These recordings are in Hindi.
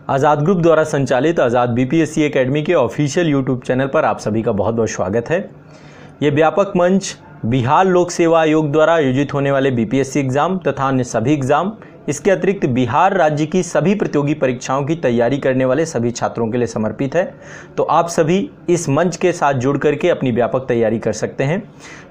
आज़ाद ग्रुप द्वारा संचालित आज़ाद बीपीएससी एकेडमी के ऑफिशियल यूट्यूब चैनल पर आप सभी का बहुत बहुत स्वागत है। ये व्यापक मंच बिहार लोक सेवा आयोग द्वारा आयोजित होने वाले बीपीएससी एग्ज़ाम तथा अन्य सभी एग्ज़ाम, इसके अतिरिक्त बिहार राज्य की सभी प्रतियोगी परीक्षाओं की तैयारी करने वाले सभी छात्रों के लिए समर्पित है। तो आप सभी इस मंच के साथ जुड़ करके अपनी व्यापक तैयारी कर सकते हैं।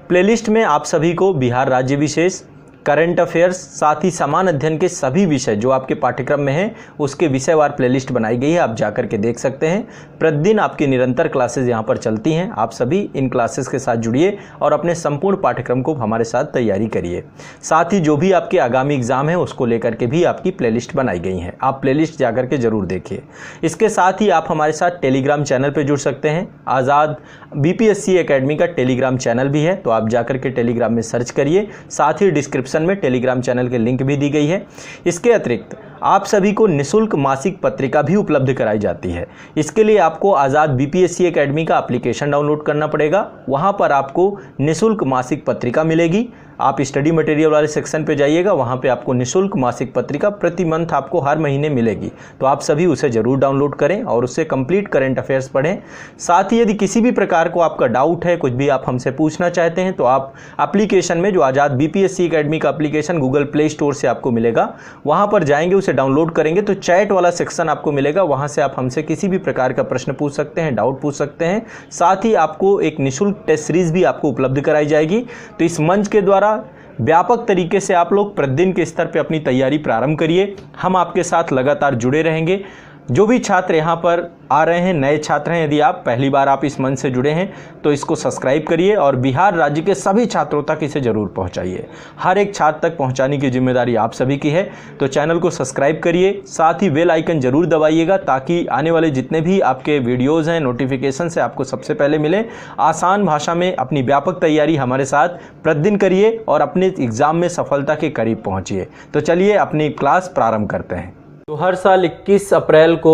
प्लेलिस्ट में आप सभी को बिहार राज्य विशेष, करंट अफेयर्स, साथ ही समान अध्ययन के सभी विषय जो आपके पाठ्यक्रम में हैं उसके विषयवार प्लेलिस्ट बनाई गई है, आप जाकर के देख सकते हैं। प्रतिदिन आपकी निरंतर क्लासेस यहां पर चलती हैं। आप सभी इन क्लासेस के साथ जुड़िए और अपने संपूर्ण पाठ्यक्रम को हमारे साथ तैयारी करिए। साथ ही जो भी आपके आगामी एग्जाम है उसको लेकर के भी आपकी प्लेलिस्ट बनाई गई हैं, आप प्लेलिस्ट जाकर के जरूर देखिए। इसके साथ ही आप हमारे साथ टेलीग्राम चैनल पर जुड़ सकते हैं। आज़ाद बीपीएससी एकेडमी का टेलीग्राम चैनल भी है, तो आप जाकर के टेलीग्राम में सर्च करिए। साथ ही डिस्क्रिप्शन में टेलीग्राम चैनल के लिंक भी दी गई है। इसके अतिरिक्त आप सभी को निःशुल्क मासिक पत्रिका भी उपलब्ध कराई जाती है। इसके लिए आपको आज़ाद बीपीएससी एकेडमी का एप्लीकेशन डाउनलोड करना पड़ेगा। वहां पर आपको निःशुल्क मासिक पत्रिका मिलेगी। आप स्टडी मटेरियल वाले सेक्शन पे जाइएगा, वहां पे आपको निःशुल्क मासिक पत्रिका प्रति मंथ आपको हर महीने मिलेगी। तो आप सभी उसे जरूर डाउनलोड करें और उससे कंप्लीट करंट अफेयर्स पढ़ें। साथ ही यदि किसी भी प्रकार को आपका डाउट है, कुछ भी आप हमसे पूछना चाहते हैं, तो आप एप्लीकेशन में जो आज़ाद बीपीएससी एकेडमी का एप्लीकेशन गूगल प्ले स्टोर से आपको मिलेगा, वहां पर जाएंगे, उसे डाउनलोड करेंगे तो चैट वाला सेक्शन आपको मिलेगा। वहां से आप हमसे किसी भी प्रकार का प्रश्न पूछ सकते हैं, डाउट पूछ सकते हैं। साथ ही आपको एक निःशुल्क टेस्ट सीरीज भी आपको उपलब्ध कराई जाएगी। तो इस मंच के द्वारा व्यापक तरीके से आप लोग प्रतिदिन के स्तर पे अपनी तैयारी प्रारंभ करिए। हम आपके साथ लगातार जुड़े रहेंगे। जो भी छात्र यहाँ पर आ रहे हैं, नए छात्र हैं, यदि आप पहली बार आप इस मंच से जुड़े हैं तो इसको सब्सक्राइब करिए और बिहार राज्य के सभी छात्रों तक इसे जरूर पहुँचाइए। हर एक छात्र तक पहुँचाने की जिम्मेदारी आप सभी की है। तो चैनल को सब्सक्राइब करिए, साथ ही बेल आइकन जरूर दबाइएगा ताकि आने वाले जितने भी आपके वीडियोज़ हैं, नोटिफिकेशन से आपको सबसे पहले मिले। आसान भाषा में अपनी व्यापक तैयारी हमारे साथ प्रतिदिन करिए और अपने एग्ज़ाम में सफलता के करीब पहुँचिए। तो चलिए अपनी क्लास प्रारंभ करते हैं। तो हर साल 21 अप्रैल को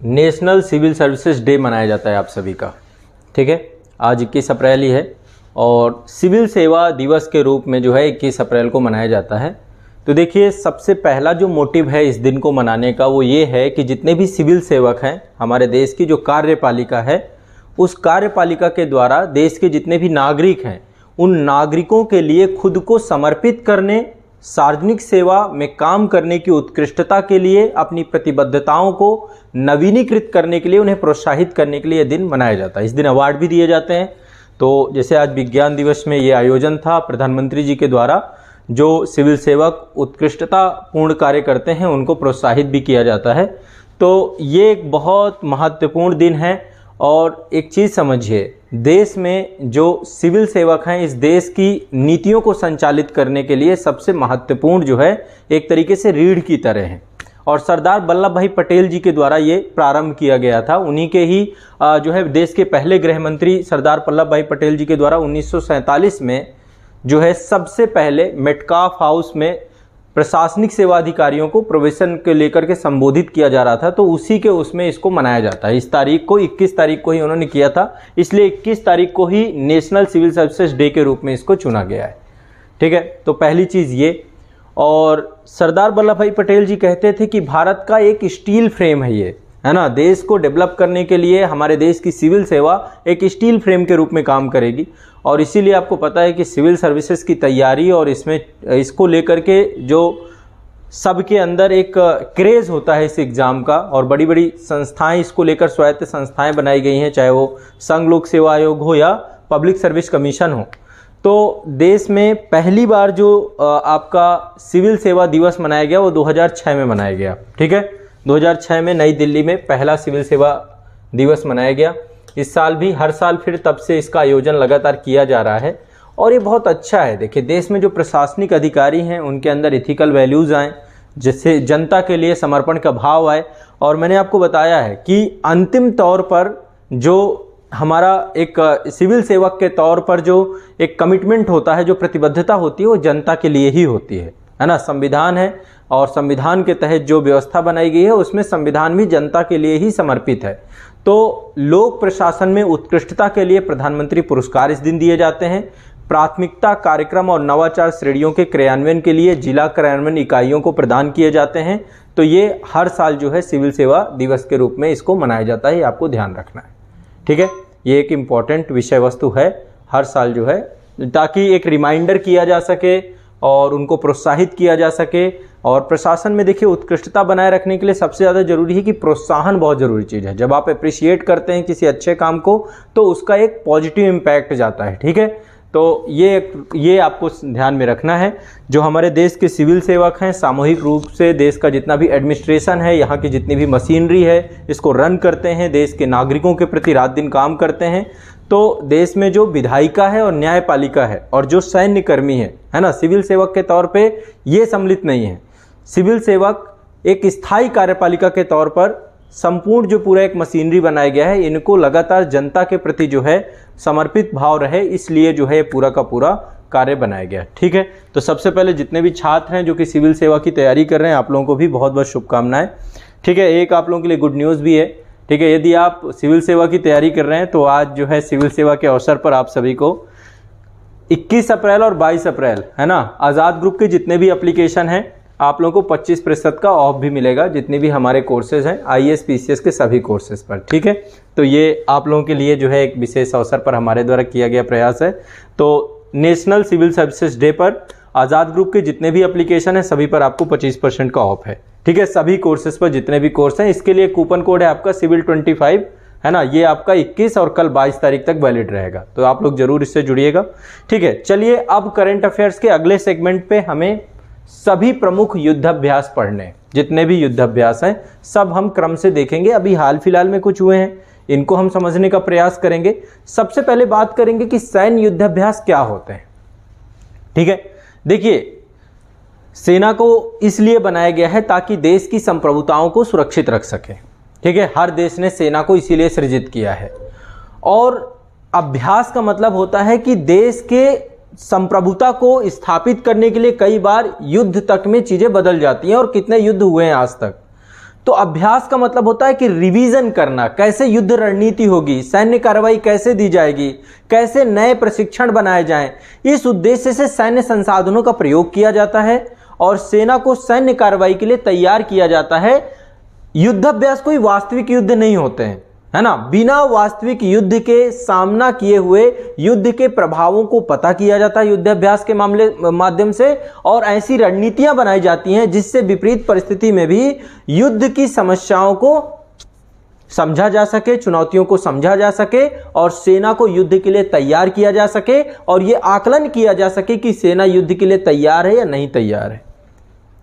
नेशनल सिविल सर्विसेज डे मनाया जाता है आप सभी का, ठीक है। आज 21 अप्रैल ही है और सिविल सेवा दिवस के रूप में जो है 21 अप्रैल को मनाया जाता है। तो देखिए, सबसे पहला जो मोटिव है इस दिन को मनाने का वो ये है कि जितने भी सिविल सेवक हैं हमारे देश की, जो कार्यपालिका है, उस कार्यपालिका के द्वारा देश के जितने भी नागरिक हैं उन नागरिकों के लिए खुद को समर्पित करने, सार्वजनिक सेवा में काम करने की उत्कृष्टता के लिए, अपनी प्रतिबद्धताओं को नवीनीकृत करने के लिए, उन्हें प्रोत्साहित करने के लिए यह दिन मनाया जाता है। इस दिन अवार्ड भी दिए जाते हैं। तो जैसे आज विज्ञान दिवस में ये आयोजन था प्रधानमंत्री जी के द्वारा, जो सिविल सेवक उत्कृष्टता पूर्ण कार्य करते हैं उनको प्रोत्साहित भी किया जाता है। तो ये एक बहुत महत्वपूर्ण दिन है। और एक चीज़ समझिए, देश में जो सिविल सेवक हैं इस देश की नीतियों को संचालित करने के लिए सबसे महत्वपूर्ण जो है एक तरीके से रीढ़ की तरह हैं। और सरदार वल्लभ भाई पटेल जी के द्वारा ये प्रारंभ किया गया था। उन्हीं के ही जो है देश के पहले गृह मंत्री सरदार वल्लभ भाई पटेल जी के द्वारा 1947 में जो है सबसे पहले मेटकाफ हाउस में प्रशासनिक सेवा अधिकारियों को प्रोबेशन के लेकर के संबोधित किया जा रहा था। तो उसी के उसमें इसको मनाया जाता है। इस तारीख को 21 तारीख को ही उन्होंने किया था, इसलिए 21 तारीख को ही नेशनल सिविल सर्विसेज डे के रूप में इसको चुना गया है, ठीक है। तो पहली चीज़ ये। और सरदार वल्लभ भाई पटेल जी कहते थे कि भारत का एक स्टील फ्रेम है ये, है ना। देश को डेवलप करने के लिए हमारे देश की सिविल सेवा एक स्टील फ्रेम के रूप में काम करेगी। और इसीलिए आपको पता है कि सिविल सर्विसेज की तैयारी और इसमें इसको लेकर के जो सबके अंदर एक क्रेज़ होता है इस एग्ज़ाम का, और बड़ी बड़ी संस्थाएं इसको लेकर, स्वायत्त संस्थाएं बनाई गई हैं, चाहे वो संघ लोक सेवा आयोग हो या पब्लिक सर्विस कमीशन हो। तो देश में पहली बार जो आपका सिविल सेवा दिवस मनाया गया वो 2006 में मनाया गया, ठीक है। 2006 में नई दिल्ली में पहला सिविल सेवा दिवस मनाया गया। इस साल भी, हर साल फिर तब से इसका आयोजन लगातार किया जा रहा है और ये बहुत अच्छा है। देखिए, देश में जो प्रशासनिक अधिकारी हैं उनके अंदर इथिकल वैल्यूज़ आएँ, जिससे जनता के लिए समर्पण का भाव आए। और मैंने आपको बताया है कि अंतिम तौर पर जो हमारा एक सिविल सेवक के तौर पर जो एक कमिटमेंट होता है, जो प्रतिबद्धता होती है, वो जनता के लिए ही होती है ना। संविधान है और संविधान के तहत जो व्यवस्था बनाई गई है उसमें संविधान भी जनता के लिए ही समर्पित है। तो लोक प्रशासन में उत्कृष्टता के लिए प्रधानमंत्री पुरस्कार इस दिन दिए जाते हैं। प्राथमिकता कार्यक्रम और नवाचार श्रेणियों के क्रियान्वयन के लिए जिला क्रियान्वयन इकाइयों को प्रदान किए जाते हैं। तो ये हर साल जो है सिविल सेवा दिवस के रूप में इसको मनाया जाता है, ये आपको ध्यान रखना है। ठीक है, ये एक इम्पॉर्टेंट विषय वस्तु है हर साल जो है, ताकि एक रिमाइंडर किया जा सके और उनको प्रोत्साहित किया जा सके। और प्रशासन में देखिए उत्कृष्टता बनाए रखने के लिए सबसे ज़्यादा जरूरी है कि प्रोत्साहन बहुत ज़रूरी चीज़ है। जब आप अप्रिशिएट करते हैं किसी अच्छे काम को तो उसका एक पॉजिटिव इम्पैक्ट जाता है। ठीक है, तो ये आपको ध्यान में रखना है। जो हमारे देश के सिविल सेवक हैं, सामूहिक रूप से देश का जितना भी एडमिनिस्ट्रेशन है, यहाँ की जितनी भी मशीनरी है, इसको रन करते हैं, देश के नागरिकों के प्रति रात दिन काम करते हैं। तो देश में जो विधायिका है और न्यायपालिका है और जो सैन्य कर्मी है ना, सिविल सेवक के तौर पे ये सम्मिलित नहीं है। सिविल सेवक एक स्थायी कार्यपालिका के तौर पर संपूर्ण जो पूरा एक मशीनरी बनाया गया है, इनको लगातार जनता के प्रति जो है समर्पित भाव रहे, इसलिए जो है पूरा का पूरा कार्य बनाया गया। ठीक है, तो सबसे पहले जितने भी छात्र हैं जो कि सिविल सेवा की तैयारी कर रहे हैं, आप लोगों को भी बहुत बहुत शुभकामनाएं। ठीक है, एक आप लोगों के लिए गुड न्यूज़ भी है। ठीक है, यदि आप सिविल सेवा की तैयारी कर रहे हैं तो आज जो है सिविल सेवा के अवसर पर आप सभी को 21 अप्रैल और 22 अप्रैल है ना, आज़ाद ग्रुप के जितने भी एप्लीकेशन हैं आप लोगों को 25% का ऑफ भी मिलेगा, जितने भी हमारे कोर्सेज हैं IAS PCS के सभी कोर्सेज पर। ठीक है, तो ये आप लोगों के लिए जो है एक विशेष अवसर पर हमारे द्वारा किया गया प्रयास है। तो नेशनल सिविल सर्विसेज डे पर आज़ाद ग्रुप के जितने भी एप्लीकेशन हैं सभी पर आपको 25% का ऑफ है। ठीक है, सभी कोर्सेज पर जितने भी कोर्स हैं, इसके लिए कूपन कोड है आपका सिविल 25 है ना, ये आपका 21 और कल 22 तारीख तक वैलिड रहेगा, तो आप लोग जरूर इससे जुड़िएगा। ठीक है, चलिए अब करंट अफेयर्स के अगले सेगमेंट पे हमें सभी प्रमुख युद्धाभ्यास पढ़ने, जितने भी युद्धाभ्यास हैं सब हम क्रम से देखेंगे। अभी हाल फिलहाल में कुछ हुए हैं, इनको हम समझने का प्रयास करेंगे। सबसे पहले बात करेंगे कि सैन्य युद्धाभ्यास क्या होते हैं। ठीक है, देखिए सेना को इसलिए बनाया गया है ताकि देश की संप्रभुताओं को सुरक्षित रख सके। ठीक है, हर देश ने सेना को इसीलिए सृजित किया है। और अभ्यास का मतलब होता है कि देश के संप्रभुता को स्थापित करने के लिए कई बार युद्ध तक में चीजें बदल जाती हैं, और कितने युद्ध हुए हैं आज तक। तो अभ्यास का मतलब होता है कि रिवीजन करना, कैसे युद्ध रणनीति होगी, सैन्य कार्रवाई कैसे दी जाएगी, कैसे नए प्रशिक्षण बनाए जाएं। इस उद्देश्य से सैन्य संसाधनों का प्रयोग किया जाता है और सेना को सैन्य कार्रवाई के लिए तैयार किया जाता है। युद्धाभ्यास कोई वास्तविक युद्ध नहीं होते हैं, है ना। बिना वास्तविक युद्ध के सामना किए हुए युद्ध के प्रभावों को पता किया जाता है युद्धाभ्यास के माध्यम से, और ऐसी रणनीतियां बनाई जाती हैं जिससे विपरीत परिस्थिति में भी युद्ध की समस्याओं को समझा जा सके, चुनौतियों को समझा जा सके और सेना को युद्ध के लिए तैयार किया जा सके, और यह आकलन किया जा सके कि सेना युद्ध के लिए तैयार है या नहीं तैयार है।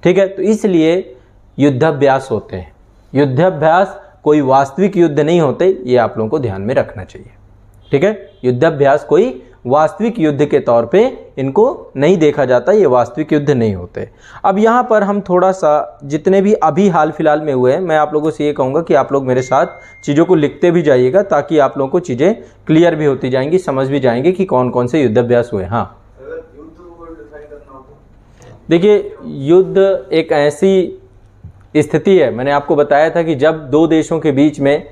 ठीक है, तो इसलिए युद्धाभ्यास होते हैं। युद्धाभ्यास कोई वास्तविक युद्ध नहीं होते, ये आप लोगों को ध्यान में रखना चाहिए। ठीक है, युद्धाभ्यास कोई वास्तविक युद्ध के तौर पे इनको नहीं देखा जाता, ये वास्तविक युद्ध नहीं होते। अब यहाँ पर हम थोड़ा सा जितने भी अभी हाल फिलहाल में हुए हैं, मैं आप लोगों से ये कहूँगा कि आप लोग मेरे साथ चीज़ों को लिखते भी जाइएगा, ताकि आप लोगों को चीज़ें क्लियर भी होती जाएंगी, समझ भी जाएंगे कि कौन कौन से युद्धाभ्यास हुए। हाँ, देखिए युद्ध एक ऐसी स्थिति है, मैंने आपको बताया था कि जब दो देशों के बीच में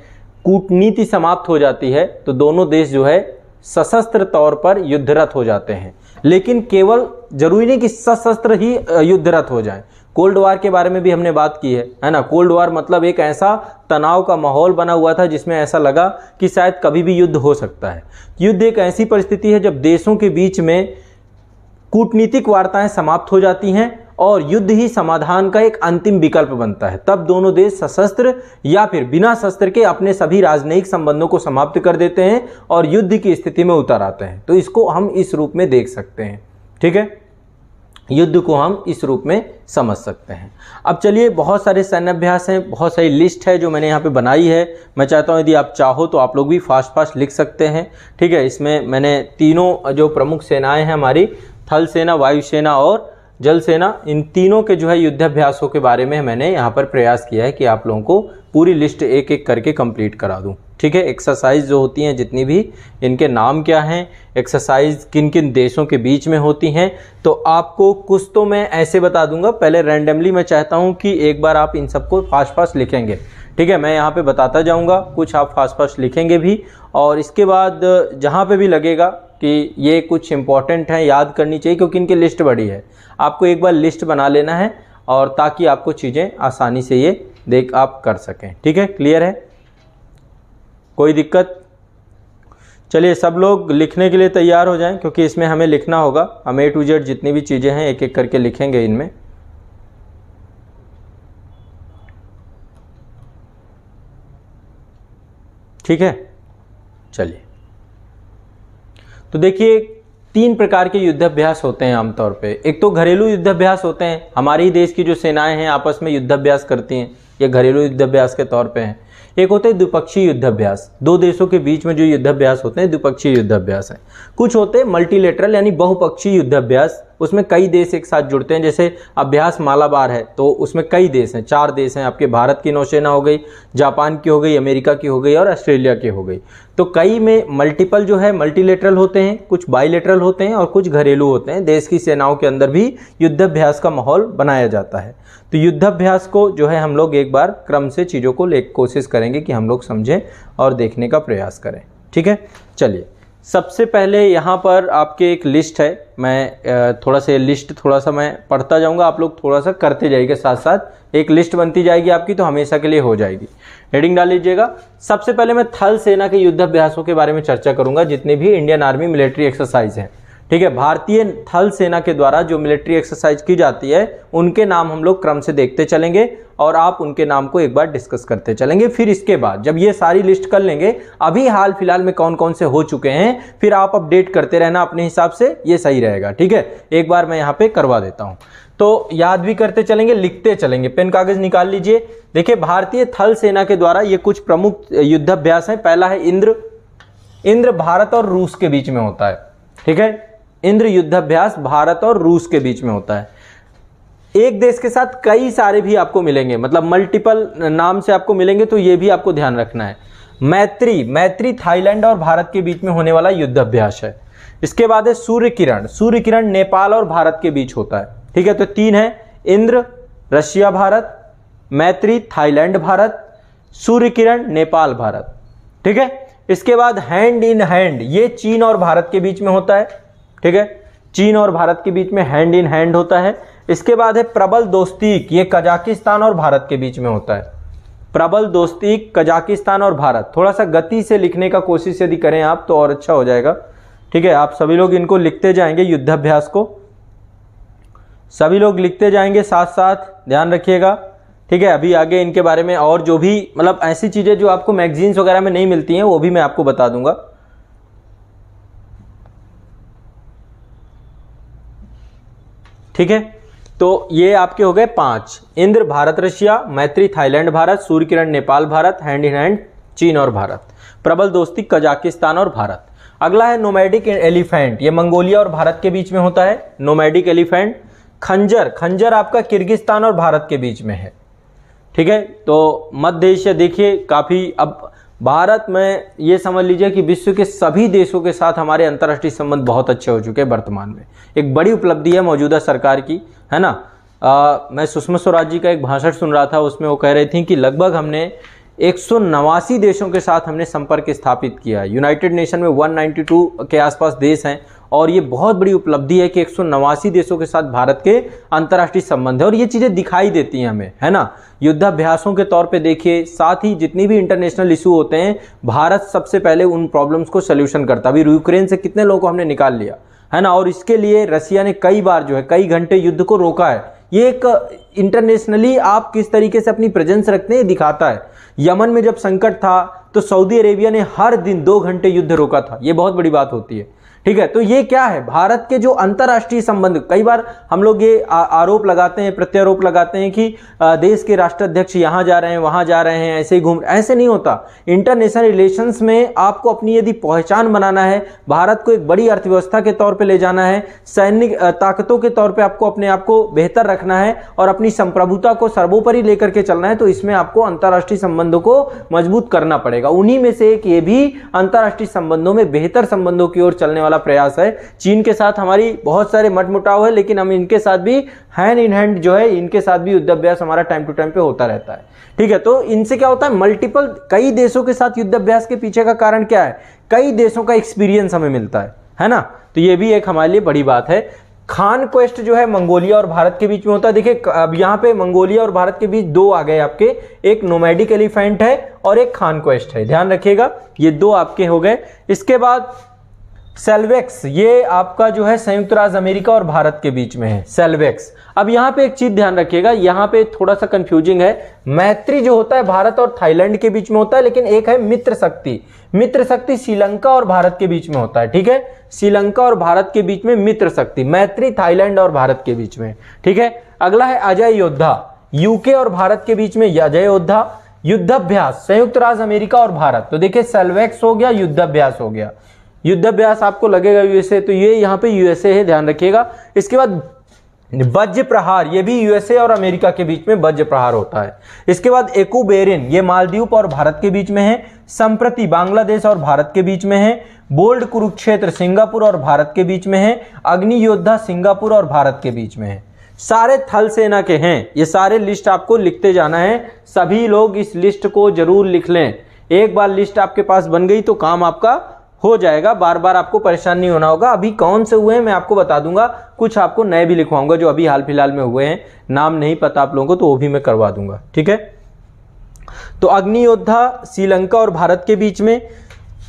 कूटनीति समाप्त हो जाती है तो दोनों देश जो है सशस्त्र तौर पर युद्धरत हो जाते हैं। लेकिन केवल जरूरी नहीं कि सशस्त्र ही युद्धरत हो जाए। कोल्ड वार के बारे में भी हमने बात की है ना। कोल्ड वार मतलब एक ऐसा तनाव का माहौल बना हुआ था जिसमें ऐसा लगा कि शायद कभी भी युद्ध हो सकता है। युद्ध एक ऐसी परिस्थिति है जब देशों के बीच में कूटनीतिक वार्ताएं समाप्त हो जाती हैं और युद्ध ही समाधान का एक अंतिम विकल्प बनता है। तब दोनों देश सशस्त्र या फिर बिना शस्त्र के अपने सभी राजनयिक संबंधों को समाप्त कर देते हैं और युद्ध की स्थिति में उतर आते हैं। तो इसको हम इस रूप में देख सकते हैं। ठीक है, युद्ध को हम इस रूप में समझ सकते हैं। अब चलिए, बहुत सारे सैन्य अभ्यास हैं, बहुत सारी लिस्ट है जो मैंने यहाँ पे बनाई है। मैं चाहता हूँ यदि आप चाहो तो आप लोग भी फास्ट लिख सकते हैं। ठीक है, इसमें मैंने तीनों जो प्रमुख सेनाएं हैं हमारी, थल सेना, वायुसेना और जल सेना, इन तीनों के जो है युद्धाभ्यासों के बारे में मैंने यहाँ पर प्रयास किया है कि आप लोगों को पूरी लिस्ट एक एक करके कंप्लीट करा दूँ। ठीक है, एक्सरसाइज जो होती हैं जितनी भी, इनके नाम क्या हैं, एक्सरसाइज किन किन देशों के बीच में होती हैं, तो आपको कुछ तो मैं ऐसे बता दूंगा। पहले रैंडमली मैं चाहता हूं कि एक बार आप इन सबको फास्ट लिखेंगे। ठीक है, मैं यहाँ पे बताता जाऊंगा, कुछ आप फास्ट लिखेंगे भी, और इसके बाद जहाँ पे भी लगेगा कि ये कुछ इंपॉर्टेंट है, याद करनी चाहिए, क्योंकि इनकी लिस्ट बड़ी है। आपको एक बार लिस्ट बना लेना है और ताकि आपको चीज़ें आसानी से ये देख आप कर सकें। ठीक है, क्लियर है, कोई दिक्कत? चलिए सब लोग लिखने के लिए तैयार हो जाएं, क्योंकि इसमें हमें लिखना होगा। हम A to Z जितनी भी चीज़ें हैं एक एक करके लिखेंगे इनमें। ठीक है, चलिए तो देखिए 3 प्रकार के युद्धाभ्यास होते हैं आमतौर पे। एक तो घरेलू युद्धाभ्यास होते हैं, हमारे ही देश की जो सेनाएं हैं आपस में युद्धाभ्यास करती हैं, ये घरेलू युद्धाभ्यास के तौर पे हैं। एक होते हैं द्विपक्षीय युद्धाभ्यास, 2 देशों के बीच में जो युद्धाभ्यास होते हैं द्विपक्षीय युद्धाभ्यास है। कुछ होते हैं मल्टीलेटरल यानी बहुपक्षीय युद्धाभ्यास, उसमें कई देश एक साथ जुड़ते हैं। जैसे अभ्यास मालाबार है तो उसमें कई देश हैं, 4 देश हैं आपके, भारत की नौसेना हो गई, जापान की हो गई, अमेरिका की हो गई और ऑस्ट्रेलिया की हो गई। तो कई में मल्टीपल जो है मल्टीलेटरल होते हैं, कुछ बाईलेटरल होते हैं और कुछ घरेलू होते हैं। देश की सेनाओं के अंदर भी युद्धाभ्यास का माहौल बनाया जाता है। तो युद्धाभ्यास को जो है हम लोग एक बार क्रम से चीज़ों को कोशिश करेंगे कि हम लोग समझें और देखने का प्रयास करें। ठीक है, चलिए सबसे पहले यहाँ पर आपके एक लिस्ट है, मैं थोड़ा सा मैं पढ़ता जाऊँगा, आप लोग थोड़ा सा करते जाइएगा, साथ साथ एक लिस्ट बनती जाएगी आपकी, तो हमेशा के लिए हो जाएगी। हेडिंग डाल लीजिएगा। सबसे पहले मैं थल सेना के युद्धाभ्यासों के बारे में चर्चा करूँगा, जितने भी इंडियन आर्मी मिलिट्री एक्सरसाइज हैं। ठीक है, भारतीय थल सेना के द्वारा जो मिलिट्री एक्सरसाइज की जाती है उनके नाम हम लोग क्रम से देखते चलेंगे और आप उनके नाम को एक बार डिस्कस करते चलेंगे। फिर इसके बाद जब ये सारी लिस्ट कर लेंगे, अभी हाल फिलहाल में कौन कौन से हो चुके हैं, फिर आप अपडेट करते रहना अपने हिसाब से, ये सही रहेगा। ठीक है, एक बार मैं यहाँ पे करवा देता हूँ, तो याद भी करते चलेंगे, लिखते चलेंगे। पेन कागज निकाल लीजिए। देखिए भारतीय थल सेना के द्वारा ये कुछ प्रमुख युद्धाभ्यास है। पहला है इंद्र। इंद्र भारत और रूस के बीच में होता है। ठीक है, इंद्र युद्धाभ्यास भारत और रूस के बीच में होता है। एक देश के साथ कई सारे भी आपको मिलेंगे, मतलब मल्टीपल नाम से आपको मिलेंगे, तो ये भी आपको ध्यान रखना है। मैत्री थाईलैंड और भारत के बीच में होने वाला युद्धाभ्यास है। इसके बाद है सूर्य किरण नेपाल और भारत के बीच होता है। ठीक है, तो 3 है, इंद्र रशिया भारत, मैत्री थाईलैंड भारत, सूर्य किरण नेपाल भारत। ठीक है, इसके बाद हैंड इन हैंड, ये चीन और भारत के बीच में होता है। ठीक है, चीन और भारत के बीच में हैंड इन हैंड होता है। इसके बाद है प्रबल दोस्तीक, ये कजाकिस्तान और भारत के बीच में होता है। प्रबल दोस्तीक कजाकिस्तान और भारत। थोड़ा सा गति से लिखने का कोशिश यदि करें आप तो और अच्छा हो जाएगा। ठीक है, आप सभी लोग इनको लिखते जाएंगे, युद्धाभ्यास को सभी लोग लिखते जाएंगे, साथ साथ ध्यान रखिएगा। ठीक है, अभी आगे इनके बारे में और जो भी मतलब ऐसी चीज़ें जो आपको मैगजीन्स वगैरह में नहीं मिलती हैं वो भी मैं आपको बता दूंगा। ठीक है, तो ये आपके हो गए 5, इंद्र भारत रशिया, मैत्री Thailand Bharat, Surya Kiran Nepal Bharat, hand in hand चीन और भारत, प्रबल दोस्ती कजाकिस्तान और भारत। अगला है नोमैडिक एलिफेंट, ये मंगोलिया और भारत के बीच में होता है। Nomadic elephant. खंजर आपका किर्गिस्तान और भारत के बीच में है। ठीक है, तो मध्य एशिया देखिए काफ़ी, अब भारत में ये समझ लीजिए कि विश्व के सभी देशों के साथ हमारे अंतर्राष्ट्रीय संबंध बहुत अच्छे हो चुके हैं वर्तमान में। एक बड़ी उपलब्धि है मौजूदा सरकार की, है ना। मैं सुषमा स्वराज जी का एक भाषण सुन रहा था, उसमें वो कह रही थी कि लगभग हमने 189 देशों के साथ हमने संपर्क स्थापित किया। यूनाइटेड नेशन में 192 के आसपास देश हैं और ये बहुत बड़ी उपलब्धि है कि 189 देशों के साथ भारत के अंतर्राष्ट्रीय संबंध है और ये चीज़ें दिखाई देती हैं हमें, है ना। युद्धाभ्यासों के तौर पे देखिए, साथ ही जितनी भी इंटरनेशनल इशू होते हैं भारत सबसे पहले उन प्रॉब्लम्स को सोल्यूशन करता। अभी यूक्रेन से कितने लोगों को हमने निकाल लिया, है ना, और इसके लिए रसिया ने कई बार जो है कई घंटे युद्ध को रोका है। ये एक इंटरनेशनली आप किस तरीके से अपनी प्रेजेंस रखते हैं दिखाता है। यमन में जब संकट था तो सऊदी अरेबिया ने हर दिन 2 घंटे युद्ध रोका था, ये बहुत बड़ी बात होती है। ठीक है, तो ये क्या है, भारत के जो अंतर्राष्ट्रीय संबंध, कई बार हम लोग ये आरोप लगाते हैं, प्रत्यारोप लगाते हैं कि देश के राष्ट्राध्यक्ष यहाँ जा रहे हैं वहाँ जा रहे हैं, ऐसे ही घूम, ऐसे नहीं होता। इंटरनेशनल रिलेशंस में आपको अपनी यदि पहचान बनाना है, भारत को एक बड़ी अर्थव्यवस्था के तौर पे ले जाना है, सैनिक ताकतों के तौर पे आपको अपने आप को बेहतर रखना है और अपनी संप्रभुता को सर्वोपरि लेकर के चलना है, तो इसमें आपको अंतर्राष्ट्रीय संबंधों को मजबूत करना पड़ेगा। उन्हीं में से एक ये भी अंतर्राष्ट्रीय संबंधों में बेहतर संबंधों की ओर चलने वाला प्रयास है। चीन के साथ हमारी बहुत सारे मतमुटाव है, लेकिन हम इनके साथ भी हैंड इन हैंड जो है, इनके साथ भी युद्धाभ्यास हमारा टाइम टू टाइम पे होता रहता है। ठीक है, तो इनसे क्या होता है, मल्टीपल कई देशों के साथ युद्धाभ्यास के पीछे का कारण क्या है, कई देशों का एक्सपीरियंस हमें मिलता है ना। तो ये भी एक हमारे लिए बड़ी बात है। खान क्वेस्ट जो है मंगोलिया और भारत के बीच में होता है। देखिए अब यहाँ पे मंगोलिया और भारत के बीच दो आ गए आपके, एक नोमैडिक एलिफेंट है और एक खान क्वेस्ट है, ध्यान रखिएगा ये दो आपके हो गए। इसके बाद सेल्वेक्स, ये आपका जो है संयुक्त राज्य अमेरिका और भारत के बीच में है सेल्वेक्स। अब यहाँ पे एक चीज ध्यान रखिएगा, यहाँ पे थोड़ा सा कंफ्यूजिंग है। मैत्री जो होता है भारत और थाईलैंड के बीच में होता है, लेकिन एक है मित्र शक्ति। मित्र शक्ति श्रीलंका और भारत के बीच में होता है, ठीक है, श्रीलंका और भारत के बीच में मित्र शक्ति। मैत्री थाईलैंड और भारत के बीच में, ठीक है। अगला है अजय योद्धा, यूके और भारत के बीच में अजय योद्धा। युद्धाभ्यास संयुक्त राज्य अमेरिका और भारत, तो देखिए सेल्वेक्स हो गया, युद्धाभ्यास हो गया। युद्धाभ्यास आपको लगेगा यूएसए, तो ये यहाँ पे यूएसए है, ध्यान रखिएगा। इसके बाद वज्र प्रहार, ये भी यूएसए और अमेरिका के बीच में वज्र प्रहार होता है। इसके बाद एकुबेरिन, ये मालदीव और भारत के बीच में है। संप्रति बांग्लादेश और भारत के बीच में है। बोल्ड कुरुक्षेत्र सिंगापुर और भारत के बीच में है। अग्नि योद्धा सिंगापुर और भारत के बीच में है। सारे थल सेना के हैं, ये सारे लिस्ट आपको लिखते जाना है। सभी लोग इस लिस्ट को जरूर लिख लें, एक बार लिस्ट आपके पास बन गई तो काम आपका हो जाएगा, बार बार आपको परेशान नहीं होना होगा। अभी कौन से हुए हैं मैं आपको बता दूंगा, कुछ आपको नए भी लिखवाऊंगा जो अभी हाल फिलहाल में हुए हैं, नाम नहीं पता आप लोगों को तो वो भी मैं करवा दूंगा, ठीक है। तो अग्नि योद्धा श्रीलंका और भारत के बीच में।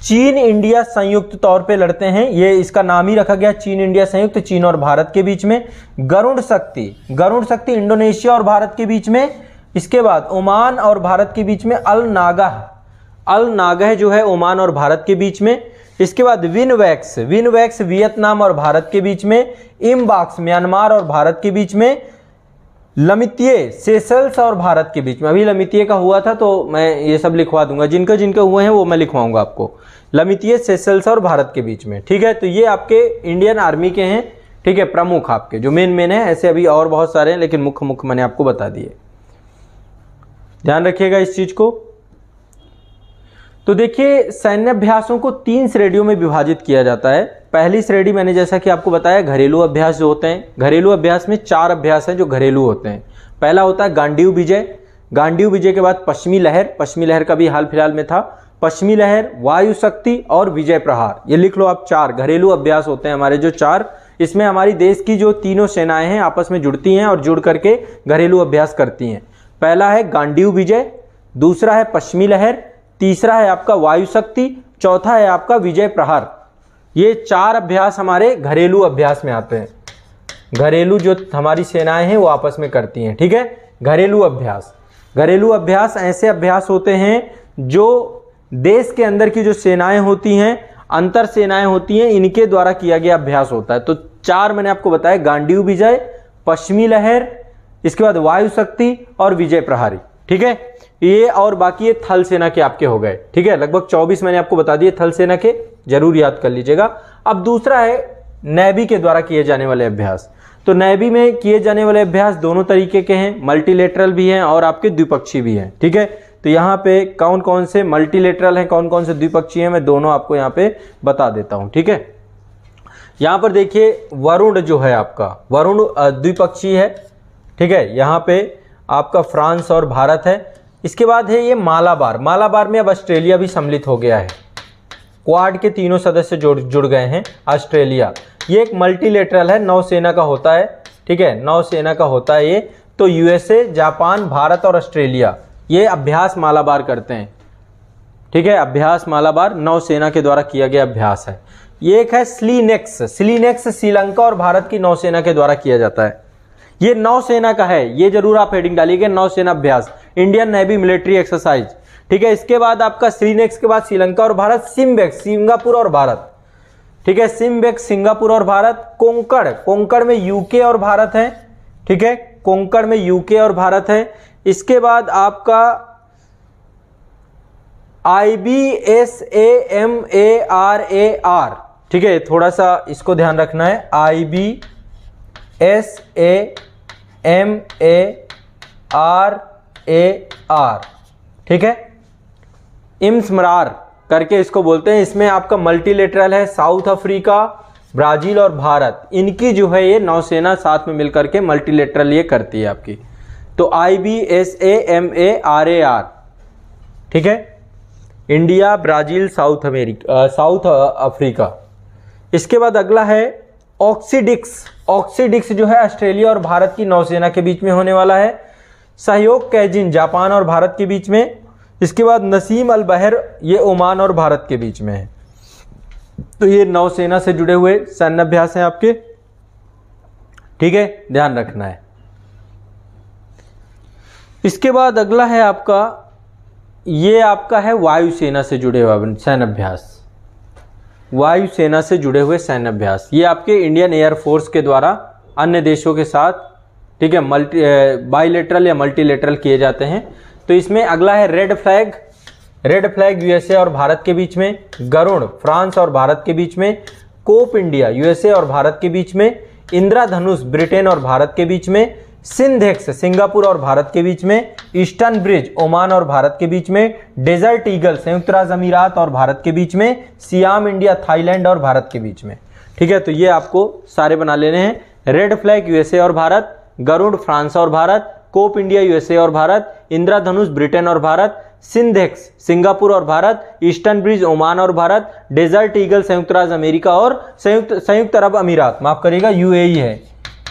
चीन इंडिया संयुक्त तौर पे लड़ते हैं, ये इसका नाम ही रखा गया चीन इंडिया संयुक्त, चीन और भारत के बीच में। गरुड़ शक्ति इंडोनेशिया और भारत के बीच में। इसके बाद ओमान और भारत के बीच में अल नागह जो है ओमान और भारत के बीच में। इसके बाद विनवैक्स वियतनाम और भारत के बीच में। इमबॉक्स म्यांमार और भारत के बीच में। लमितिये सेशल्स और भारत के बीच में, अभी लमितिये का हुआ था तो मैं ये सब लिखवा दूंगा, जिनके हुए हैं वो मैं लिखवाऊंगा आपको। लमितिये सेशल्स और भारत के बीच में, ठीक है। तो ये आपके इंडियन आर्मी के हैं, ठीक है, प्रमुख आपके जो मेन है। ऐसे अभी और बहुत सारे हैं लेकिन मुख्य मैंने आपको बता दिए, ध्यान रखिएगा इस चीज को। तो देखिए सैन्य अभ्यासों को 3 श्रेणियों में विभाजित किया जाता है। पहली श्रेणी मैंने जैसा कि आपको बताया घरेलू अभ्यास जो होते हैं। घरेलू अभ्यास में 4 अभ्यास हैं जो घरेलू होते हैं। पहला होता है गांडीव विजय के बाद पश्चिमी लहर का भी हाल फिलहाल में था। पश्चिमी लहर, वायु शक्ति और विजय प्रहार, ये लिख लो आप। 4 घरेलू अभ्यास होते हैं हमारे जो 4। इसमें हमारी देश की जो तीनों सेनाएं हैं आपस में जुड़ती हैं और जुड़ करके घरेलू अभ्यास करती हैं। पहला है गांडीव विजय, दूसरा है पश्चिमी लहर, तीसरा है आपका वायु शक्ति, चौथा है आपका विजय प्रहार। ये 4 अभ्यास हमारे घरेलू अभ्यास में आते हैं। घरेलू जो हमारी सेनाएं हैं वो आपस में करती हैं, ठीक है। घरेलू अभ्यास ऐसे अभ्यास होते हैं जो देश के अंदर की जो सेनाएं होती हैं, अंतर सेनाएं होती हैं, इनके द्वारा किया गया अभ्यास होता है। तो 4 मैंने आपको बताया, गांडीव विजय, पश्चिमी लहर, इसके बाद वायु शक्ति और विजय प्रहारी, ठीक है। ये और बाकी ये थल सेना के आपके हो गए, ठीक है। लगभग 24 मैंने आपको बता दिए थल सेना के, जरूर याद कर लीजिएगा। अब दूसरा है नेवी के द्वारा किए जाने वाले अभ्यास। तो नेवी में किए जाने वाले अभ्यास दोनों तरीके के हैं, मल्टीलेटरल भी हैं और आपके द्विपक्षीय भी हैं, ठीक है। तो यहाँ पे कौन कौन से मल्टीलेटरल हैं, कौन कौन से द्विपक्षीय हैं, मैं दोनों आपको यहाँ पे बता देता हूँ, ठीक है। यहाँ पर देखिए वरुण जो है आपका, वरुण द्विपक्षीय है, ठीक है। यहाँ पे आपका फ्रांस और भारत है। इसके बाद है ये मालाबार में अब ऑस्ट्रेलिया भी सम्मिलित हो गया है। क्वाड के तीनों सदस्य जुड़ गए हैं ऑस्ट्रेलिया। ये एक मल्टीलेटरल है, नौसेना का होता है, ठीक है, नौसेना का होता है ये। तो यूएसए, जापान, भारत और ऑस्ट्रेलिया ये अभ्यास मालाबार करते हैं, ठीक है। अभ्यास मालाबार नौसेना के द्वारा किया गया अभ्यास है। ये एक है स्लीनेक्स श्रीलंका और भारत की नौसेना के द्वारा किया जाता है। ये नौसेना का है, ये जरूर आप हेडिंग डालिएगा, नौसेना अभ्यास, इंडियन नेवी मिलिट्री एक्सरसाइज, ठीक है। इसके बाद आपका श्रीनेक्स के बाद श्रीलंका और भारत, सिम्बेक्स सिंगापुर और भारत, ठीक है। सिम्बेक्स सिंगापुर और भारत। कोंकण में यूके और भारत है, ठीक है, कोंकण में यूके और भारत है। इसके बाद आपका IBSAMARAR, ठीक है, थोड़ा सा इसको ध्यान रखना है। IBSAMARAR, ठीक है, इम्समरार करके इसको बोलते हैं। इसमें आपका मल्टीलेटरल है, साउथ अफ्रीका, ब्राजील और भारत, इनकी जो है ये नौसेना साथ में मिलकर के मल्टीलेटरल ये करती है आपकी। तो IBSAMARAR, ठीक है, इंडिया, ब्राजील, साउथ अफ्रीका। इसके बाद अगला है ऑक्सीडिक्स जो है ऑस्ट्रेलिया और भारत की नौसेना के बीच में होने वाला है। सहयोग कैजिन जापान और भारत के बीच में। इसके बाद नसीम अल बहर, ये ओमान और भारत के बीच में है। तो ये नौसेना से जुड़े हुए सैन्य अभ्यास हैं आपके, ठीक है, ध्यान रखना है। इसके बाद अगला है आपका, ये आपका है वायुसेना से जुड़े हुए सैन्य अभ्यास। वायुसेना से जुड़े हुए सैन्य अभ्यास ये आपके इंडियन एयरफोर्स के द्वारा अन्य देशों के साथ, ठीक है, बाइलेटरल या मल्टीलेटरल किए जाते हैं। तो इसमें अगला है रेड फ्लैग यूएसए और भारत के बीच में, गरुड़ फ्रांस और भारत के बीच में, कोप इंडिया यूएसए और भारत के बीच में, इंद्रधनुष ब्रिटेन और भारत के बीच में, सिंधेक्स सिंगापुर और भारत के बीच में, ईस्टर्न ब्रिज ओमान और भारत के बीच में, डेजर्ट ईगल संयुक्त राज्य अमीरात और भारत के बीच में, सियाम इंडिया थाईलैंड और भारत के बीच में, ठीक है। तो ये आपको सारे बना लेने हैं। रेड फ्लैग यूएसए और भारत, गरुड़ फ्रांस और भारत, कोप इंडिया यूएसए और भारत, इंद्रधनुष ब्रिटेन और भारत, सिंधेक्स सिंगापुर और भारत, ईस्टर्न ब्रिज ओमान और भारत, डेजर्ट ईगल संयुक्त राज्य अमेरिका और संयुक्त अरब अमीरात, माफ करिएगा यूएई है,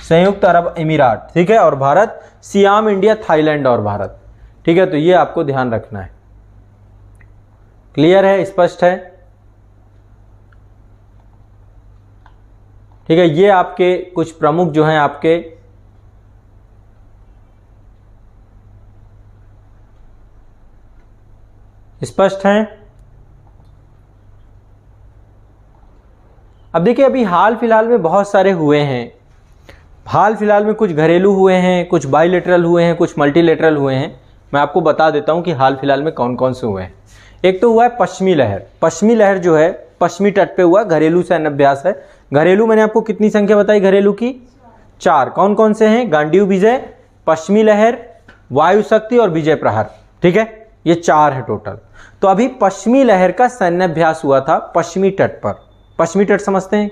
संयुक्त अरब अमीरात, ठीक है, और भारत, सियाम इंडिया थाईलैंड और भारत, ठीक है। तो ये आपको ध्यान रखना है। क्लियर है, स्पष्ट है, ठीक है। ये आपके कुछ प्रमुख जो हैं आपके स्पष्ट हैं। अब देखिए, अभी हाल फिलहाल में बहुत सारे हुए हैं। हाल फिलहाल में कुछ घरेलू हुए हैं, कुछ बाइलेटरल हुए हैं, कुछ मल्टीलेटरल हुए हैं। मैं आपको बता देता हूं कि हाल फिलहाल में कौन कौन से हुए हैं। एक तो हुआ है पश्चिमी लहर। पश्चिमी लहर जो है पश्चिमी तट पे हुआ, घरेलू सैन्य अभ्यास है। घरेलू मैंने आपको कितनी संख्या बताई घरेलू की? 4। कौन कौन से हैं? गांडीव विजय, पश्चिमी लहर, वायु शक्ति और विजय प्रहार, ठीक है, ये 4 है टोटल। तो अभी पश्चिमी लहर का सैन्य अभ्यास हुआ था पश्चिमी तट पर। पश्चिमी तट समझते हैं,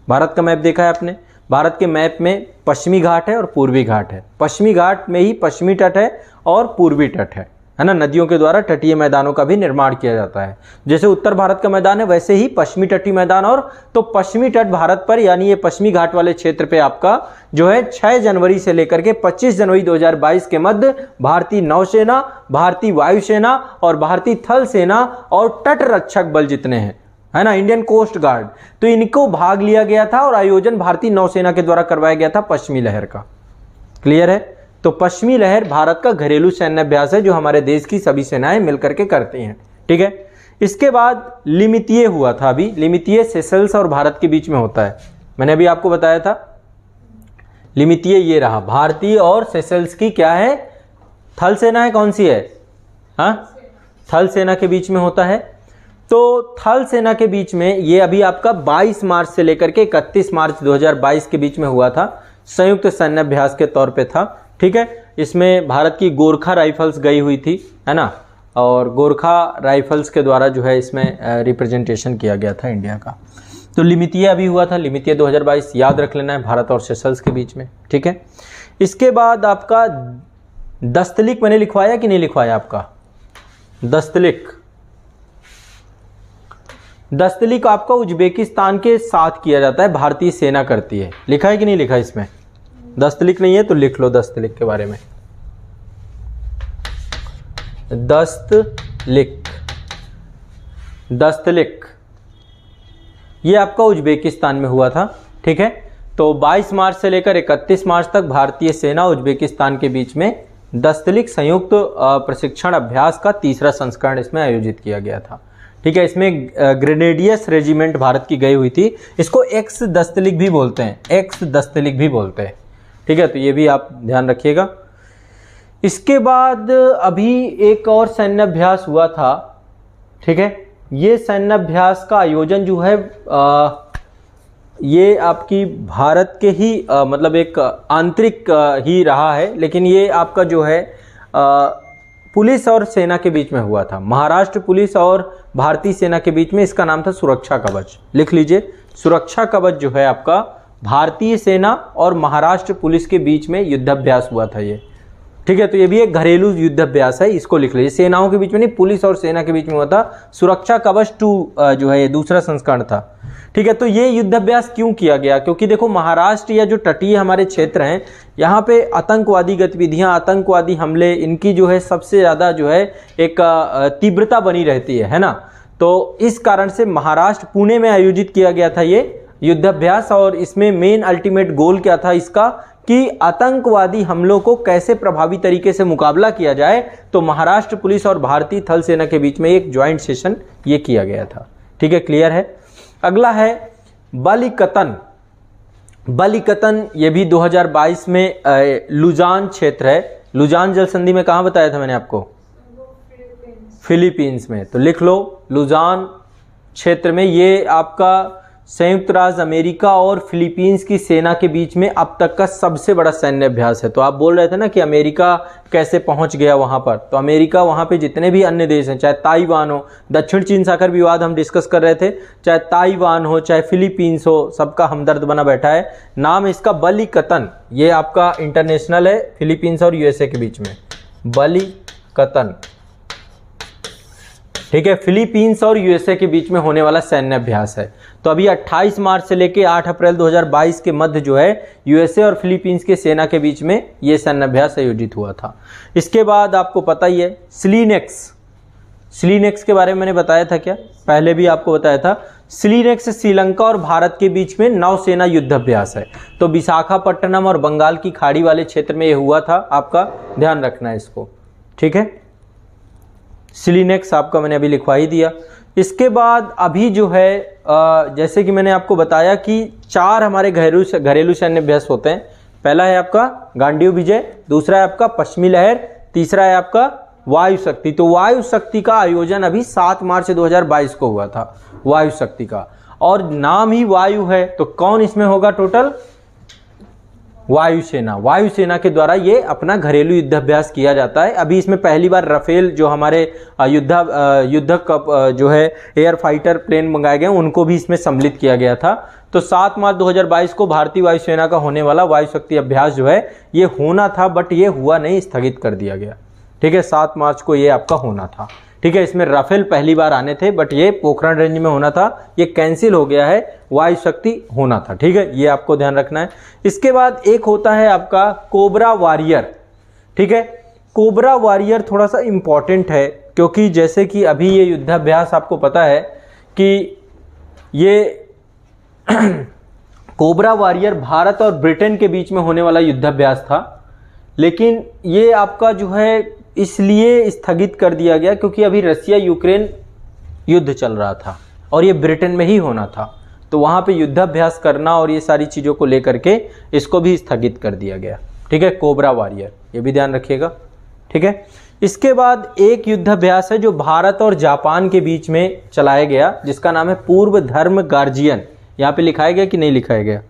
भारत का मैप देखा है आपने, भारत के मैप में पश्चिमी घाट है और पूर्वी घाट है। पश्चिमी घाट में ही पश्चिमी तट है और पूर्वी तट है ना। नदियों के द्वारा तटीय मैदानों का भी निर्माण किया जाता है। जैसे उत्तर भारत का मैदान है वैसे ही पश्चिमी तटीय मैदान। और तो पश्चिमी तट भारत पर, यानी ये पश्चिमी घाट वाले क्षेत्र पे आपका जो है 6 जनवरी से लेकर के 25 जनवरी 2022 के मध्य भारतीय नौसेना, भारतीय वायुसेना और भारतीय थल सेना और तट रक्षक बल जितने हैं, है ना, इंडियन कोस्ट गार्ड, तो इनको भाग लिया गया था और आयोजन भारतीय नौसेना के द्वारा करवाया गया था पश्चिमी लहर का। क्लियर है? तो पश्चिमी लहर भारत का घरेलू सैन्य अभ्यास है जो हमारे देश की सभी सेनाएं मिलकर के करती हैं, ठीक है। इसके बाद लिमितीय हुआ था। अभी लिमितीय सेशल्स और भारत के बीच में होता है, मैंने अभी आपको बताया था। लिमितीय ये रहा, भारतीय और सेशल्स की क्या है, थल सेना है, कौन सी है, हाँ, थल सेना के बीच में होता है। तो थल सेना के बीच में ये अभी आपका 22 मार्च से लेकर के 31 मार्च 2022 के बीच में हुआ था, संयुक्त सैन्य अभ्यास के तौर पे था, ठीक है। इसमें भारत की गोरखा राइफल्स गई हुई थी, है ना, और गोरखा राइफल्स के द्वारा जो है इसमें रिप्रेजेंटेशन किया गया था इंडिया का। तो लिमितीय अभी हुआ था, लिमितीय 2022 याद रख लेना है, भारत और सेशल्स के बीच में, ठीक है। इसके बाद आपका दस्तलिक मैंने लिखवाया कि नहीं लिखवाया आपका? दस्तलिक आपका उज्बेकिस्तान के साथ किया जाता है, भारतीय सेना करती है। लिखा है कि नहीं लिखा इसमें? दस्तलिक नहीं है तो लिख लो दस्तलिक के बारे में। दस्तलिक ये आपका उज्बेकिस्तान में हुआ था, ठीक है। तो 22 मार्च से लेकर 31 मार्च तक भारतीय सेना उज्बेकिस्तान के बीच में दस्तलिक संयुक्त प्रशिक्षण अभ्यास का 3रा संस्करण इसमें आयोजित किया गया था, ठीक है। इसमें ग्रेनेडियर्स रेजिमेंट भारत की गई हुई थी। इसको एक्स दस्तलिक भी बोलते हैं, एक्स दस्तलिक भी बोलते हैं, ठीक है। तो ये भी आप ध्यान रखिएगा। इसके बाद अभी एक और सैन्य अभ्यास हुआ था, ठीक है। ये सैन्य अभ्यास का आयोजन जो है ये आपकी भारत के ही मतलब एक आंतरिक ही रहा है, लेकिन ये आपका जो है पुलिस और सेना के बीच में हुआ था। महाराष्ट्र पुलिस और भारतीय सेना के बीच में, इसका नाम था सुरक्षा कवच। लिख लीजिए, सुरक्षा कवच जो है आपका भारतीय सेना और महाराष्ट्र पुलिस के बीच में युद्धाभ्यास हुआ था ये, ठीक है। तो ये भी एक घरेलू युद्धाभ्यास है, इसको लिख लीजिए। सेनाओं के बीच में नहीं, पुलिस और सेना के बीच में हुआ था। सुरक्षा कवच 2 जो है ये 2रा संस्करण था, ठीक है, तो ये युद्धाभ्यास क्यों किया गया? क्योंकि देखो महाराष्ट्र या जो तटीय हमारे क्षेत्र हैं, यहाँ पे आतंकवादी गतिविधियां, आतंकवादी हमले, इनकी जो है सबसे ज़्यादा जो है एक तीव्रता बनी रहती है ना। तो इस कारण से महाराष्ट्र पुणे में आयोजित किया गया था ये युद्धाभ्यास, और इसमें मेन अल्टीमेट गोल क्या था इसका कि आतंकवादी हमलों को कैसे प्रभावी तरीके से मुकाबला किया जाए। तो महाराष्ट्र पुलिस और भारतीय थल सेना के बीच में एक ज्वाइंट सेशन ये किया गया था। ठीक है, क्लियर है। अगला है बलिकतन। बलिकतन ये भी 2022 में लुजान क्षेत्र है। लुजान जल संधि में कहाँ बताया था मैंने आपको? फिलीपींस में। तो लिख लो लुजान क्षेत्र में, ये आपका संयुक्त राज्य अमेरिका और फिलीपींस की सेना के बीच में अब तक का सबसे बड़ा सैन्य अभ्यास है। तो आप बोल रहे थे ना कि अमेरिका कैसे पहुंच गया वहां पर, तो अमेरिका वहां पे जितने भी अन्य देश हैं, चाहे ताइवान हो, दक्षिण चीन सागर विवाद हम डिस्कस कर रहे थे, चाहे ताइवान हो चाहे फिलीपींस हो, सबका हमदर्द बना बैठा है। नाम इसका बलिकतन, ये आपका इंटरनेशनल है फिलीपींस और यूएसए के बीच में, बलिकतन। ठीक है, फिलीपींस और यूएसए के बीच में होने वाला सैन्य अभ्यास है। तो अभी 28 मार्च से लेकर 8 अप्रैल 2022 के मध्य जो है यूएसए और फिलीपींस के सेना के बीच में ये सैन्य अभ्यास आयोजित हुआ था। इसके बाद आपको पता ही है स्लीनेक्स। स्लीनेक्स के बारे में मैंने बताया था क्या? पहले भी आपको बताया था। स्लीनेक्स श्रीलंका और भारत के बीच में नौसेना युद्धाभ्यास है। तो विशाखापट्टनम और बंगाल की खाड़ी वाले क्षेत्र में ये हुआ था, आपका ध्यान रखना है इसको। ठीक है, स्लीनेक्स आपका मैंने अभी लिखवा ही दिया। इसके बाद अभी जो है जैसे कि मैंने आपको बताया कि 4 हमारे घरेलू सैन्य अभ्यास होते हैं। पहला है आपका गांडीव विजय, दूसरा है आपका पश्चिमी लहर, तीसरा है आपका वायु शक्ति। तो वायु शक्ति का आयोजन अभी 7 मार्च 2022 को हुआ था, वायु शक्ति का, और नाम ही वायु है। तो कौन इसमें होगा? टोटल वायुसेना। वायुसेना के द्वारा ये अपना घरेलू युद्धाभ्यास किया जाता है। अभी इसमें पहली बार राफेल जो हमारे युद्धक जो है एयर फाइटर प्लेन मंगाए गए उनको भी इसमें सम्मिलित किया गया था। तो 7 मार्च 2022 को भारतीय वायुसेना का होने वाला वायु शक्ति अभ्यास जो है ये होना था, बट ये हुआ नहीं, स्थगित कर दिया गया। ठीक है, 7 मार्च को ये आपका होना था। ठीक है, इसमें राफेल पहली बार आने थे, बट ये पोखरण रेंज में होना था, ये कैंसिल हो गया है, वायु शक्ति होना था। ठीक है, ये आपको ध्यान रखना है। इसके बाद एक होता है आपका कोबरा वॉरियर। ठीक है, कोबरा वॉरियर थोड़ा सा इंपॉर्टेंट है, क्योंकि जैसे कि अभी ये युद्धाभ्यास आपको पता है कि ये कोबरा वॉरियर भारत और ब्रिटेन के बीच में होने वाला युद्धाभ्यास था, लेकिन ये आपका जो है इसलिए स्थगित कर दिया गया क्योंकि अभी रसिया यूक्रेन युद्ध चल रहा था और ये ब्रिटेन में ही होना था। तो वहाँ पे युद्धाभ्यास करना और ये सारी चीज़ों को लेकर के इसको भी स्थगित कर दिया गया। ठीक है, कोबरा वॉरियर, ये भी ध्यान रखिएगा। ठीक है, इसके बाद एक युद्धाभ्यास है जो भारत और जापान के बीच में चलाया गया, जिसका नाम है पूर्व धर्म गार्जियन। यहाँ पे लिखाया गया कि नहीं लिखाया गया?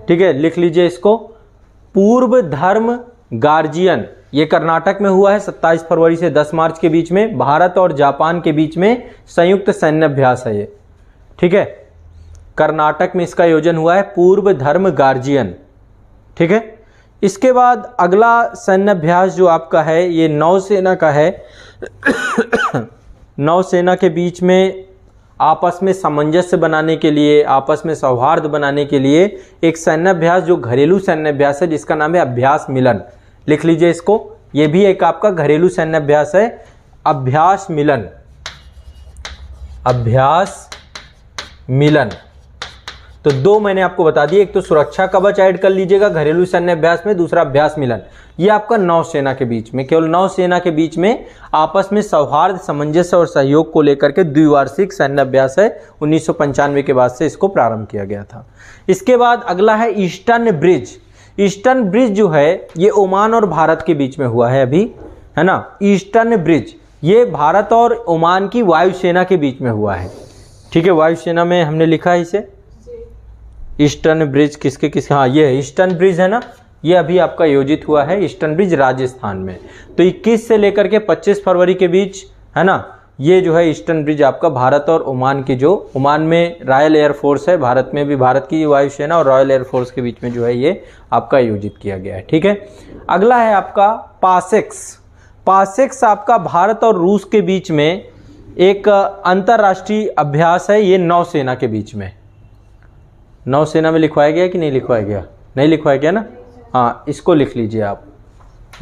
ठीक है, लिख लीजिए इसको, पूर्व धर्म गार्जियन। ये कर्नाटक में हुआ है 27 फरवरी से 10 मार्च के बीच में, भारत और जापान के बीच में संयुक्त सैन्य अभ्यास है ये। ठीक है, कर्नाटक में इसका आयोजन हुआ है, पूर्व धर्म गार्जियन। ठीक है, इसके बाद अगला सैन्य अभ्यास जो आपका है ये नौसेना का है। नौसेना के बीच में आपस में सामंजस्य बनाने के लिए, आपस में सौहार्द बनाने के लिए एक सैन्य अभ्यास जो घरेलू सैन्य अभ्यास है, जिसका नाम है अभ्यास मिलन। लिख लीजिए इसको, ये भी एक आपका घरेलू सैन्य अभ्यास है, अभ्यास मिलन। अभ्यास मिलन। तो 2 मैंने आपको बता दिए, एक तो सुरक्षा कवच ऐड कर लीजिएगा घरेलू सैन्य अभ्यास में, दूसरा अभ्यास मिलन। ये आपका नौसेना के बीच में, केवल नौसेना के बीच में आपस में सौहार्द, सामंजस्य और सहयोग को लेकर के द्विवार्षिक सैन्य अभ्यास है। 1995 के बाद से इसको प्रारंभ किया गया था। इसके बाद अगला है ईस्टर्न ब्रिज। ईस्टर्न ब्रिज जो है ये ओमान और भारत के बीच में हुआ है अभी, है ना। ईस्टर्न ब्रिज ये भारत और ओमान की वायुसेना के बीच में हुआ है। ठीक है, वायुसेना में हमने लिखा है इसे। ईस्टर्न ब्रिज किसके किसके, हाँ ये ईस्टर्न ब्रिज है ना, ये अभी आपका आयोजित हुआ है ईस्टर्न ब्रिज राजस्थान में। तो 21 से लेकर के 25 फरवरी के बीच, है ना, ये जो है ईस्टर्न ब्रिज आपका भारत और ओमान की, जो ओमान में रॉयल एयरफोर्स है, भारत में भी भारत की वायुसेना और रॉयल एयरफोर्स के बीच में जो है ये आपका आयोजित किया गया है। ठीक है, अगला है आपका पासेक्स। पासेक्स आपका भारत और रूस के बीच में एक अंतर्राष्ट्रीय अभ्यास है, ये नौसेना के बीच में। नौसेना में लिखवाया गया कि नहीं लिखवाया गया? नहीं लिखवाया गया ना। हाँ, इसको लिख लीजिए आप,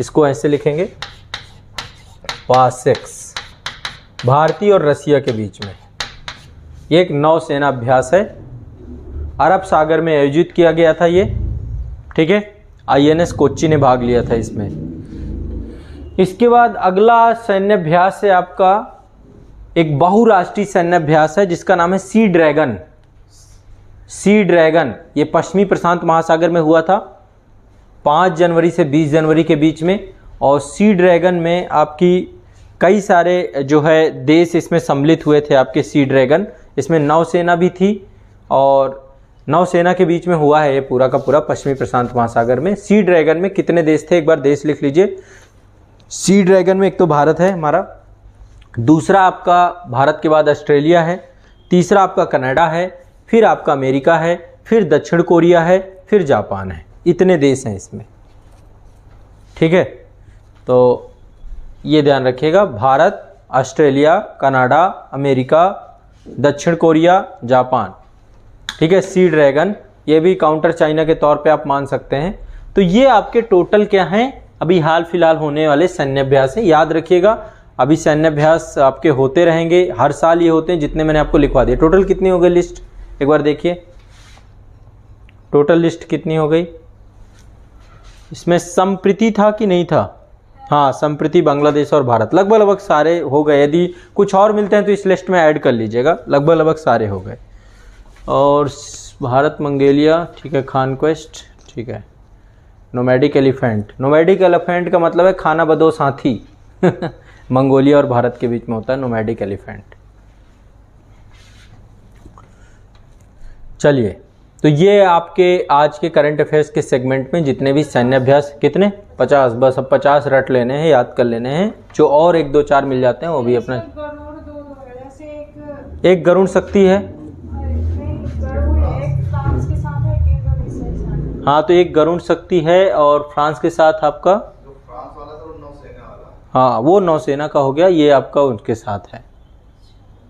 इसको ऐसे लिखेंगे पासेक्स, भारतीय और रसिया के बीच में ये एक नौसेना अभ्यास है, अरब सागर में आयोजित किया गया था ये, ठीक है। INS कोच्चि ने भाग लिया था इसमें। इसके बाद अगला सैन्य अभ्यास है आपका एक बहुराष्ट्रीय सैन्य अभ्यास है जिसका नाम है सी ड्रैगन। सी ड्रैगन ये पश्चिमी प्रशांत महासागर में हुआ था 5 जनवरी से 20 जनवरी के बीच में। और सी ड्रैगन में आपकी कई सारे जो है देश इसमें सम्मिलित हुए थे आपके सी ड्रैगन। इसमें नौसेना भी थी और नौसेना के बीच में हुआ है ये पूरा का पूरा पश्चिमी प्रशांत महासागर में। सी ड्रैगन में कितने देश थे, एक बार देश लिख लीजिए। सी ड्रैगन में एक तो भारत है हमारा, दूसरा आपका भारत के बाद ऑस्ट्रेलिया है, तीसरा आपका कनाडा है, फिर आपका अमेरिका है, फिर दक्षिण कोरिया है, फिर जापान है। इतने देश हैं इसमें, ठीक है। तो ये ध्यान रखिएगा, भारत, ऑस्ट्रेलिया, कनाडा, अमेरिका, दक्षिण कोरिया, जापान, ठीक है। सी ड्रैगन ये भी काउंटर चाइना के तौर पे आप मान सकते हैं। तो ये आपके टोटल क्या हैं, अभी हाल फिलहाल होने वाले सैन्य अभ्यास है। याद रखिएगा अभी सैन्य अभ्यास आपके होते रहेंगे, हर साल ये होते हैं, जितने मैंने आपको लिखवा दिए। टोटल कितनी हो गई लिस्ट, एक बार देखिए टोटल लिस्ट कितनी हो गई। इसमें संप्रीति था कि नहीं था? हाँ, संप्रीति, बांग्लादेश और भारत, लगभग लगभग सारे हो गए। यदि कुछ और मिलते हैं तो इस लिस्ट में ऐड कर लीजिएगा, लगभग लगभग सारे हो गए। और भारत, मंगोलिया, ठीक है, कॉन्क्वेस्ट, ठीक है। नोमैडिक एलिफेंट, नोमैडिक एलिफेंट का मतलब है खाना बदोश हाथी मंगोलिया और भारत के बीच में होता है नोमैडिक एलिफेंट। चलिए, तो ये आपके आज के करंट अफेयर्स के सेगमेंट में जितने भी सैन्य अभ्यास, कितने 50, बस अब 50 रट लेने हैं, याद कर लेने हैं। जो और 1 2 4 मिल जाते हैं वो भी अपना। एक गरुड़ शक्ति है, हाँ, तो एक गरुड़ शक्ति है और फ्रांस के साथ आपका फ्रांस वाला तो नौसेना वाला, हाँ वो नौसेना का हो गया, ये आपका उनके साथ है,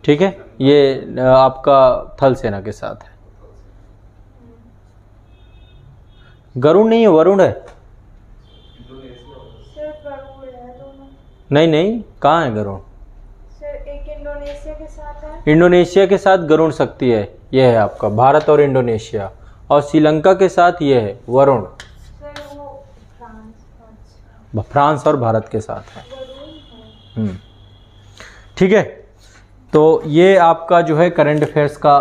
ठीक है। ये आपका थल सेना के साथ है। गरुड़ नहीं है, वरुण है। नहीं नहीं, कहाँ है गरुड़? एक इंडोनेशिया के साथ है। इंडोनेशिया के साथ गरुड़ शक्ति है, ये है आपका भारत और इंडोनेशिया। और श्रीलंका के साथ ये है वरुण, सर वो फ्रांस फ्रांस और भारत के साथ है। ठीक है, तो ये आपका जो है करंट अफेयर्स का